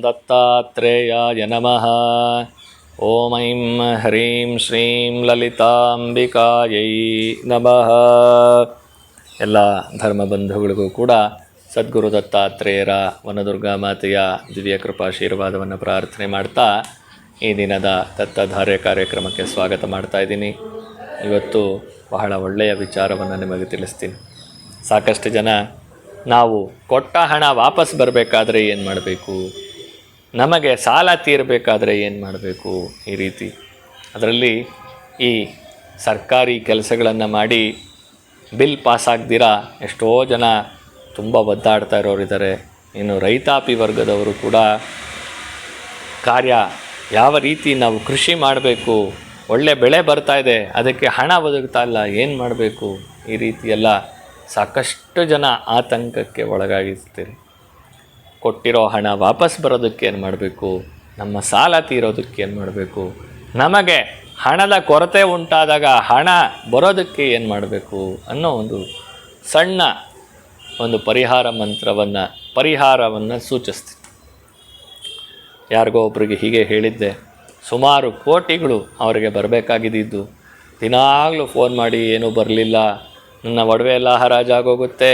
ದತ್ತಾತ್ರೇಯಾಯ ನಮಃ. ಓಂ ಐಂ ಹ್ರೀಂ ಶ್ರೀಂ ಲಲಿತಾಂಬಿಕಾಯೈ ನಮಃ. ಎಲ್ಲ ಧರ್ಮಬಂಧುಗಳಿಗೂ ಕೂಡ ಸದ್ಗುರು ದತ್ತಾತ್ರೇಯರ ವನದುರ್ಗಾ ಮಾತೆಯ ದಿವ್ಯ ಕೃಪಾಶೀರ್ವಾದವನ್ನು ಪ್ರಾರ್ಥನೆ ಮಾಡ್ತಾ ಈ ದಿನದ ದತ್ತಧಾರೆ ಕಾರ್ಯಕ್ರಮಕ್ಕೆ ಸ್ವಾಗತ ಮಾಡ್ತಾ ಇದ್ದೀನಿ. ಇವತ್ತು ಬಹಳ ಒಳ್ಳೆಯ ವಿಚಾರವನ್ನು ನಿಮಗೆ ತಿಳಿಸ್ತೀನಿ. ಸಾಕಷ್ಟು ಜನ ನಾವು ಕೊಟ್ಟ ಹಣ ವಾಪಸ್ ಬರಬೇಕಾದ್ರೆ ಏನು ಮಾಡಬೇಕು, ನಮಗೆ ಸಾಲ ತೀರಬೇಕಾದ್ರೆ ಏನು ಮಾಡಬೇಕು, ಈ ರೀತಿ ಅದರಲ್ಲಿ ಈ ಸರ್ಕಾರಿ ಕೆಲಸಗಳನ್ನು ಮಾಡಿ ಬಿಲ್ ಪಾಸಾಗ್ದಿರ ಎಷ್ಟೋ ಜನ ತುಂಬ ಒದ್ದಾಡ್ತಾ ಇರೋರಿದ್ದಾರೆ. ಇನ್ನು ರೈತಾಪಿ ವರ್ಗದವರು ಕೂಡ ಕಾರ್ಯ ಯಾವ ರೀತಿ ನಾವು ಕೃಷಿ ಮಾಡಬೇಕು, ಒಳ್ಳೆ ಬೆಳೆ ಬರ್ತಾ ಇದೆ, ಅದಕ್ಕೆ ಹಣ ಒದಗ್ತಾ ಇಲ್ಲ, ಏನು ಮಾಡಬೇಕು, ಈ ರೀತಿಯೆಲ್ಲ ಸಾಕಷ್ಟು ಜನ ಆತಂಕಕ್ಕೆ ಒಳಗಾಗಿರ್ತೀರಿ. ಕೊಟ್ಟಿರೋ ಹಣ ವಾಪಸ್ ಬರೋದಕ್ಕೆ ಏನು ಮಾಡಬೇಕು, ನಮ್ಮ ಸಾಲ ತೀರೋದಕ್ಕೆ ಏನು ಮಾಡಬೇಕು, ನಮಗೆ ಹಣದ ಕೊರತೆ ಉಂಟಾದಾಗ ಹಣ ಬರೋದಕ್ಕೆ ಏನು ಮಾಡಬೇಕು ಅನ್ನೋ ಒಂದು ಸಣ್ಣ ಪರಿಹಾರವನ್ನು ಸೂಚಿಸ್ತೀನಿ. ಯಾರಿಗೋ ಒಬ್ಬರಿಗೆ ಹೀಗೆ ಹೇಳಿದ್ದೆ, ಸುಮಾರು ಕೋಟಿಗಳು ಅವರಿಗೆ ಬರಬೇಕಾಗಿದ್ದು, ದಿನಾಗಲೂ ಫೋನ್ ಮಾಡಿ ಏನೂ ಬರಲಿಲ್ಲ, ನನ್ನ ಒಡವೆ ಎಲ್ಲ ಹರಾಜಾಗೋಗುತ್ತೆ,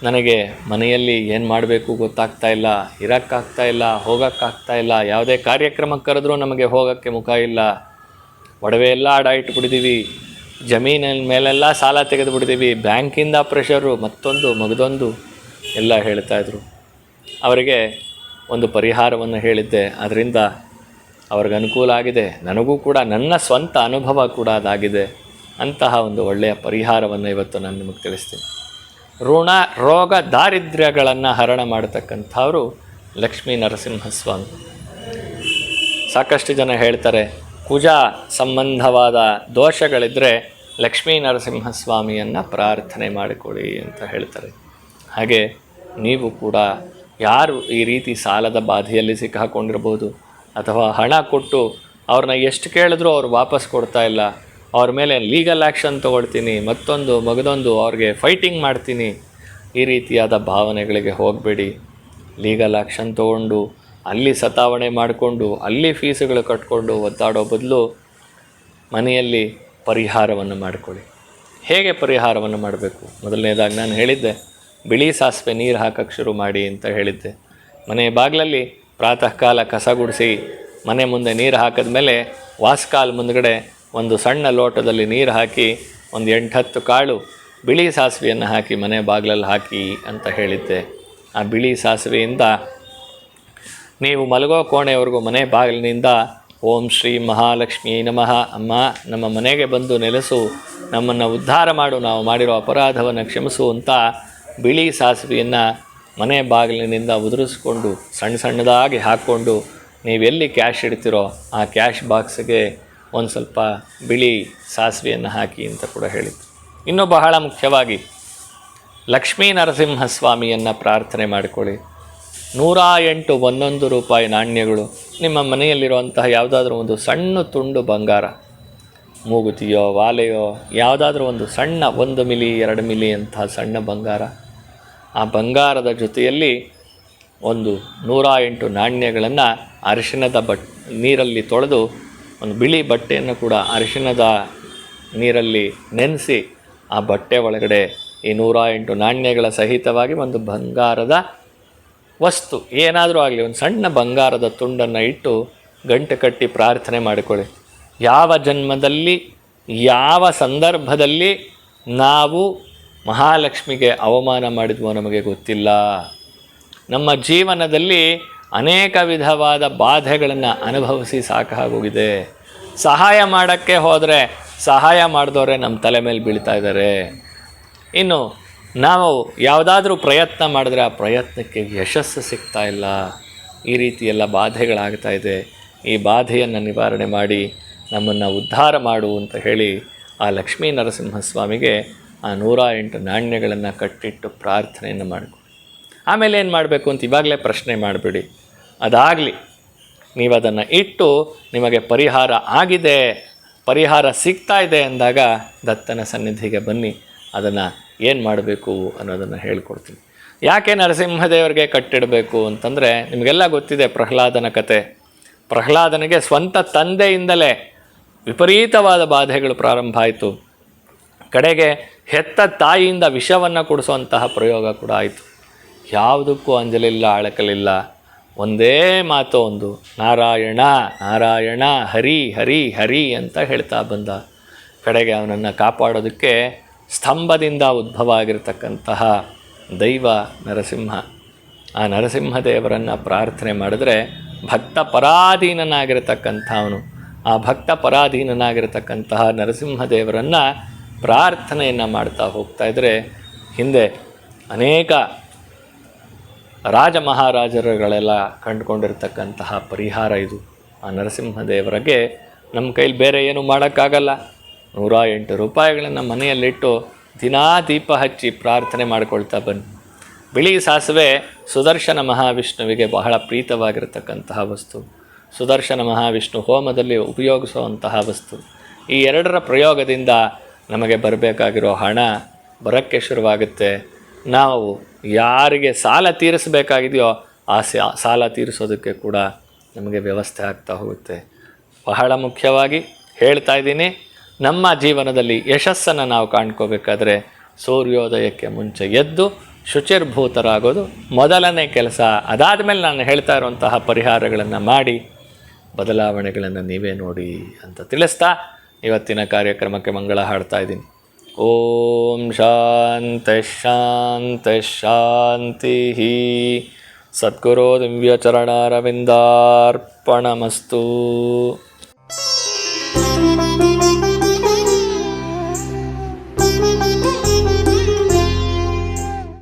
ನನಗೆ ಮನೆಯಲ್ಲಿ ಏನು ಮಾಡಬೇಕು ಗೊತ್ತಾಗ್ತಾ ಇಲ್ಲ, ಇರೋಕ್ಕಾಗ್ತಾ ಇಲ್ಲ, ಹೋಗೋಕ್ಕಾಗ್ತಾ ಇಲ್ಲ, ಯಾವುದೇ ಕಾರ್ಯಕ್ರಮಕ್ಕೆ ಕರೆದ್ರೂ ನಮಗೆ ಹೋಗೋಕ್ಕೆ ಮುಖ ಇಲ್ಲ, ಒಡವೆ ಎಲ್ಲ ಅಡ ಇಟ್ಬಿಟ್ಟಿದ್ದೀವಿ, ಜಮೀನಿನ ಮೇಲೆಲ್ಲ ಸಾಲ ತೆಗೆದುಬಿಡ್ತೀವಿ, ಬ್ಯಾಂಕಿಂದ ಪ್ರೆಷರು, ಮಗದೊಂದು ಎಲ್ಲ ಹೇಳ್ತಾಯಿದ್ರು. ಅವರಿಗೆ ಒಂದು ಪರಿಹಾರವನ್ನು ಹೇಳಿದ್ದೆ, ಅದರಿಂದ ಅವ್ರಿಗೆ ಅನುಕೂಲ ಆಗಿದೆ, ನನಗೂ ಕೂಡ ನನ್ನ ಸ್ವಂತ ಅನುಭವ ಕೂಡ ಅದಾಗಿದೆ. ಅಂತಹ ಒಂದು ಒಳ್ಳೆಯ ಪರಿಹಾರವನ್ನು ಇವತ್ತು ನಾನು ನಿಮಗೆ ತಿಳಿಸ್ತೀನಿ. ಋಣ ರೋಗ ದಾರಿದ್ರ್ಯಗಳನ್ನು ಹರಣ ಮಾಡತಕ್ಕಂಥವರು ಲಕ್ಷ್ಮೀ ನರಸಿಂಹಸ್ವಾಮಿ. ಸಾಕಷ್ಟು ಜನ ಹೇಳ್ತಾರೆ, ಕುಜ ಸಂಬಂಧವಾದ ದೋಷಗಳಿದ್ದರೆ ಲಕ್ಷ್ಮೀ ನರಸಿಂಹಸ್ವಾಮಿಯನ್ನು ಪ್ರಾರ್ಥನೆ ಮಾಡಿಕೊಡಿ ಅಂತ ಹೇಳ್ತಾರೆ. ಹಾಗೆ ನೀವು ಕೂಡ ಯಾರು ಈ ರೀತಿ ಸಾಲದ ಬಾಧೆಯಲ್ಲಿ ಸಿಕ್ಕಾಕೊಂಡಿರ್ಬೋದು, ಅಥವಾ ಹಣ ಕೊಟ್ಟು ಅವ್ರನ್ನ ಎಷ್ಟು ಕೇಳಿದ್ರೂ ಅವ್ರು ವಾಪಸ್ ಕೊಡ್ತಾ ಇಲ್ಲ, ಅವ್ರ ಮೇಲೆ ಲೀಗಲ್ ಆ್ಯಕ್ಷನ್ ತೊಗೊಳ್ತೀನಿ, ಮಗದೊಂದು ಅವ್ರಿಗೆ ಫೈಟಿಂಗ್ ಮಾಡ್ತೀನಿ, ಈ ರೀತಿಯಾದ ಭಾವನೆಗಳಿಗೆ ಹೋಗಬೇಡಿ. ಲೀಗಲ್ ಆ್ಯಕ್ಷನ್ ತೊಗೊಂಡು ಅಲ್ಲಿ ಸತಾವಣೆ ಮಾಡಿಕೊಂಡು ಅಲ್ಲಿ ಫೀಸುಗಳು ಕಟ್ಕೊಂಡು ಒದ್ದಾಡೋ ಬದಲು ಮನೆಯಲ್ಲಿ ಪರಿಹಾರವನ್ನು ಮಾಡಿಕೊಳ್ಳಿ. ಹೇಗೆ ಪರಿಹಾರವನ್ನು ಮಾಡಬೇಕು? ಮೊದಲನೇದಾಗಿ ನಾನು ಹೇಳಿದ್ದೆ, ಬಿಳಿ ಸಾಸಿವೆ ನೀರು ಹಾಕಕ್ಕೆ ಶುರು ಮಾಡಿ ಅಂತ ಹೇಳಿದ್ದೆ. ಮನೆ ಬಾಗಿಲಲ್ಲಿ ಪ್ರಾತಃ ಕಾಲ ಕಸ ಗುಡಿಸಿ ಮನೆ ಮುಂದೆ ನೀರು ಹಾಕಿದ ಮೇಲೆ ವಾಸ್ಕಾಲ್ ಮುಂದ್ಗಡೆ ಒಂದು ಸಣ್ಣ ಲೋಟದಲ್ಲಿ ನೀರು ಹಾಕಿ ಒಂದು 8-10 ಕಾಳು ಬಿಳಿ ಸಾಸಿವೆಯನ್ನು ಹಾಕಿ ಮನೆ ಬಾಗಿಲಲ್ಲಿ ಹಾಕಿ ಅಂತ ಹೇಳಿದ್ದೆ. ಆ ಬಿಳಿ ಸಾಸಿವೆಯಿಂದ ನೀವು ಮಲಗೋ ಕೋಣೆವರೆಗೂ ಮನೆ ಬಾಗಿಲಿನಿಂದ ಓಂ ಶ್ರೀ ಮಹಾಲಕ್ಷ್ಮೀ ನಮಃ, ಅಮ್ಮ ನಮ್ಮ ಮನೆಗೆ ಬಂದು ನೆಲೆಸು, ನಮ್ಮನ್ನು ಉದ್ಧಾರ ಮಾಡು, ನಾವು ಮಾಡಿರೋ ಅಪರಾಧವನ್ನು ಕ್ಷಮಿಸು ಅಂತ ಬಿಳಿ ಸಾಸಿವೆಯನ್ನು ಮನೆ ಬಾಗಿಲಿನಿಂದ ಉದುರಿಸ್ಕೊಂಡು ಸಣ್ಣದಾಗಿ ಹಾಕ್ಕೊಂಡು ನೀವೆಲ್ಲಿ ಕ್ಯಾಶ್ ಇಡ್ತೀರೋ ಆ ಕ್ಯಾಶ್ ಬಾಕ್ಸ್ಗೆ ಒಂದು ಸ್ವಲ್ಪ ಬಿಳಿ ಸಾಸಿವೆಯನ್ನು ಹಾಕಿ ಅಂತ ಕೂಡ ಹೇಳಿದ್ದು. ಇನ್ನೂ ಬಹಳ ಮುಖ್ಯವಾಗಿ ಲಕ್ಷ್ಮೀ ನರಸಿಂಹಸ್ವಾಮಿಯನ್ನು ಪ್ರಾರ್ಥನೆ ಮಾಡಿಕೊಳ್ಳಿ. 108 1 ರೂಪಾಯಿ ನಾಣ್ಯಗಳು, ನಿಮ್ಮ ಮನೆಯಲ್ಲಿರುವಂತಹ ಯಾವುದಾದ್ರೂ ಒಂದು ಸಣ್ಣ ತುಂಡು ಬಂಗಾರ, ಮೂಗುತಿಯೋ ವಾಲೆಯೋ ಯಾವುದಾದ್ರೂ ಒಂದು ಸಣ್ಣ 1 ಮಿಲಿ 2 ಮಿಲಿ ಅಂತಹ ಸಣ್ಣ ಬಂಗಾರ, ಆ ಬಂಗಾರದ ಜೊತೆಯಲ್ಲಿ ಒಂದು 108 ನಾಣ್ಯಗಳನ್ನು ಅರಿಶಿಣದ ನೀರಲ್ಲಿ ತೊಳೆದು ಒಂದು ಬಿಳಿ ಬಟ್ಟೆಯನ್ನು ಕೂಡ ಅರಿಶಿಣದ ನೀರಲ್ಲಿ ನೆನೆಸಿ ಆ ಬಟ್ಟೆ ಒಳಗಡೆ ಈ 108 ನಾಣ್ಯಗಳ ಸಹಿತವಾಗಿ ಒಂದು ಬಂಗಾರದ ವಸ್ತು ಏನಾದರೂ ಆಗಲಿ ಒಂದು ಸಣ್ಣ ಬಂಗಾರದ ತುಂಡನ್ನು ಇಟ್ಟು ಗಂಟೆ ಕಟ್ಟಿ ಪ್ರಾರ್ಥನೆ ಮಾಡಿಕೊಳ್ಳಿ. ಯಾವ ಜನ್ಮದಲ್ಲಿ ಯಾವ ಸಂದರ್ಭದಲ್ಲಿ ನಾವು ಮಹಾಲಕ್ಷ್ಮಿಗೆ ಅವಮಾನ ಮಾಡಿದ್ವೋ ನಮಗೆ ಗೊತ್ತಿಲ್ಲ. ನಮ್ಮ ಜೀವನದಲ್ಲಿ ಅನೇಕ ವಿಧವಾದ ಬಾಧೆಗಳನ್ನು ಅನುಭವಿಸಿ ಸಾಕಾಗೋಗಿದೆ. ಸಹಾಯ ಮಾಡೋಕ್ಕೆ ಹೋದರೆ ಸಹಾಯ ಮಾಡಿದವರೇ ನಮ್ಮ ತಲೆ ಮೇಲೆ ಬೀಳ್ತಾ ಇದ್ದಾರೆ. ಇನ್ನು ನಾವು ಯಾವುದಾದ್ರೂ ಪ್ರಯತ್ನ ಮಾಡಿದ್ರೆ ಆ ಪ್ರಯತ್ನಕ್ಕೆ ಯಶಸ್ಸು ಸಿಗ್ತಾ ಇಲ್ಲ. ಈ ರೀತಿಯೆಲ್ಲ ಬಾಧೆಗಳಾಗ್ತಾ ಇದೆ. ಈ ಬಾಧೆಯನ್ನು ನಿವಾರಣೆ ಮಾಡಿ ನಮ್ಮನ್ನು ಉದ್ಧಾರ ಮಾಡು ಅಂತ ಹೇಳಿ ಆ ಲಕ್ಷ್ಮೀ ನರಸಿಂಹಸ್ವಾಮಿಗೆ ಆ 108 ನಾಣ್ಯಗಳನ್ನು ಕಟ್ಟಿಟ್ಟು ಪ್ರಾರ್ಥನೆಯನ್ನು ಮಾಡಿಕೊಡಿ. ಆಮೇಲೆ ಏನು ಮಾಡಬೇಕು ಅಂತ ಇವಾಗಲೇ ಪ್ರಶ್ನೆ ಮಾಡಬೇಡಿ. ಅದಾಗಲಿ, ನೀವು ಅದನ್ನು ಇಟ್ಟು ನಿಮಗೆ ಪರಿಹಾರ ಆಗಿದೆ, ಪರಿಹಾರ ಸಿಗ್ತಾ ಇದೆ ಅಂದಾಗ ದತ್ತನ ಸನ್ನಿಧಿಗೆ ಬನ್ನಿ, ಅದನ್ನು ಏನು ಮಾಡಬೇಕು ಅನ್ನೋದನ್ನು ಹೇಳ್ಕೊಡ್ತೀನಿ. ಯಾಕೆ ನರಸಿಂಹದೇವರಿಗೆ ಕಟ್ಟಿಡಬೇಕು ಅಂತಂದರೆ, ನಿಮಗೆಲ್ಲ ಗೊತ್ತಿದೆ ಪ್ರಹ್ಲಾದನ ಕತೆ. ಪ್ರಹ್ಲಾದನಿಗೆ ಸ್ವಂತ ತಂದೆಯಿಂದಲೇ ವಿಪರೀತವಾದ ಬಾಧೆಗಳು ಪ್ರಾರಂಭ ಆಯಿತು. ಕಡೆಗೆ ಹೆತ್ತ ತಾಯಿಯಿಂದ ವಿಷವನ್ನು ಕುಡಿಸುವಂತಹ ಪ್ರಯೋಗ ಕೂಡ ಆಯಿತು. ಯಾವುದಕ್ಕೂ ಅಂಜಲಿಲ್ಲ, ಅಳಕಲಿಲ್ಲ. ಒಂದೇ ಮಾತು, ಒಂದು ನಾರಾಯಣ ನಾರಾಯಣ ಹರಿ ಹರಿ ಹರಿ ಅಂತ ಹೇಳ್ತಾ ಬಂದ. ಕಡೆಗೆ ಅವನನ್ನು ಕಾಪಾಡೋದಕ್ಕೆ ಸ್ತಂಭದಿಂದ ಉದ್ಭವ ಆಗಿರತಕ್ಕಂತಹ ದೈವ ನರಸಿಂಹ. ಆ ನರಸಿಂಹದೇವರನ್ನು ಪ್ರಾರ್ಥನೆ ಮಾಡಿದ್ರೆ ಭಕ್ತ ಪರಾಧೀನನಾಗಿರತಕ್ಕಂಥವನು. ಆ ಭಕ್ತ ಪರಾಧೀನನಾಗಿರತಕ್ಕಂತಹ ನರಸಿಂಹದೇವರನ್ನು ಪ್ರಾರ್ಥನೆಯನ್ನು ಮಾಡ್ತಾ ಹೋಗ್ತಾ ಇದ್ದರೆ ಹಿಂದೆ ಅನೇಕ ರಾಜ ಮಹಾರಾಜರುಗಳೆಲ್ಲ ಕಂಡುಕೊಂಡಿರ್ತಕ್ಕಂತಹ ಪರಿಹಾರ ಇದು. ಆ ನರಸಿಂಹದೇವರಿಗೆ ನಮ್ಮ ಕೈಲಿ ಬೇರೆ ಏನು ಮಾಡೋಕ್ಕಾಗಲ್ಲ. 108 ರೂಪಾಯಿಗಳನ್ನು ಮನೆಯಲ್ಲಿಟ್ಟು ದಿನಾ ದೀಪ ಹಚ್ಚಿ ಪ್ರಾರ್ಥನೆ ಮಾಡ್ಕೊಳ್ತಾ ಬನ್ನಿ. ಬಿಳಿ ಸಾಸಿವೆ ಸುದರ್ಶನ ಮಹಾವಿಷ್ಣುವಿಗೆ ಬಹಳ ಪ್ರೀತವಾಗಿರತಕ್ಕಂತಹ ವಸ್ತು. ಸುದರ್ಶನ ಮಹಾವಿಷ್ಣು ಹೋಮದಲ್ಲಿ ಉಪಯೋಗಿಸುವಂತಹ ವಸ್ತು. ಈ ಎರಡರ ಪ್ರಯೋಗದಿಂದ ನಮಗೆ ಬರಬೇಕಾಗಿರೋ ಹಣ ಬರೋಕ್ಕೆ ಶುರುವಾಗುತ್ತೆ. ನಾವು ಯಾರಿಗೆ ಸಾಲ ತೀರಿಸಬೇಕಾಗಿದೆಯೋ ಆ ಸಾಲ ತೀರಿಸೋದಕ್ಕೆ ಕೂಡ ನಮಗೆ ವ್ಯವಸ್ಥೆ ಆಗ್ತಾ ಹೋಗುತ್ತೆ. ಬಹಳ ಮುಖ್ಯವಾಗಿ ಹೇಳ್ತಾ ಇದ್ದೀನಿ, ನಮ್ಮ ಜೀವನದಲ್ಲಿ ಯಶಸ್ಸನ್ನು ನಾವು ಕಾಣ್ಕೋಬೇಕಾದ್ರೆ ಸೂರ್ಯೋದಯಕ್ಕೆ ಮುಂಚೆ ಎದ್ದು ಶುಚಿರ್ಭೂತರಾಗೋದು ಮೊದಲನೇ ಕೆಲಸ. ಅದಾದ ಮೇಲೆ ನಾನು ಹೇಳ್ತಾ ಇರುವಂತಹ ಪರಿಹಾರಗಳನ್ನು ಮಾಡಿ ಬದಲಾವಣೆಗಳನ್ನು ನೀವೇ ನೋಡಿ ಅಂತ ತಿಳಿಸ್ತಾ ಇವತ್ತಿನ ಕಾರ್ಯಕ್ರಮಕ್ಕೆ ಮಂಗಳ ಹಾಡ್ತಾ ಇದ್ದೀನಿ. ಓಂ ಶಾಂತಿ ಶಾಂತಿ ಶಾಂತಿ. ಸದ್ಗುರು ದಿವ್ಯಚರಣಾರವಿಂದಾರ್ಪಣಮಸ್ತು.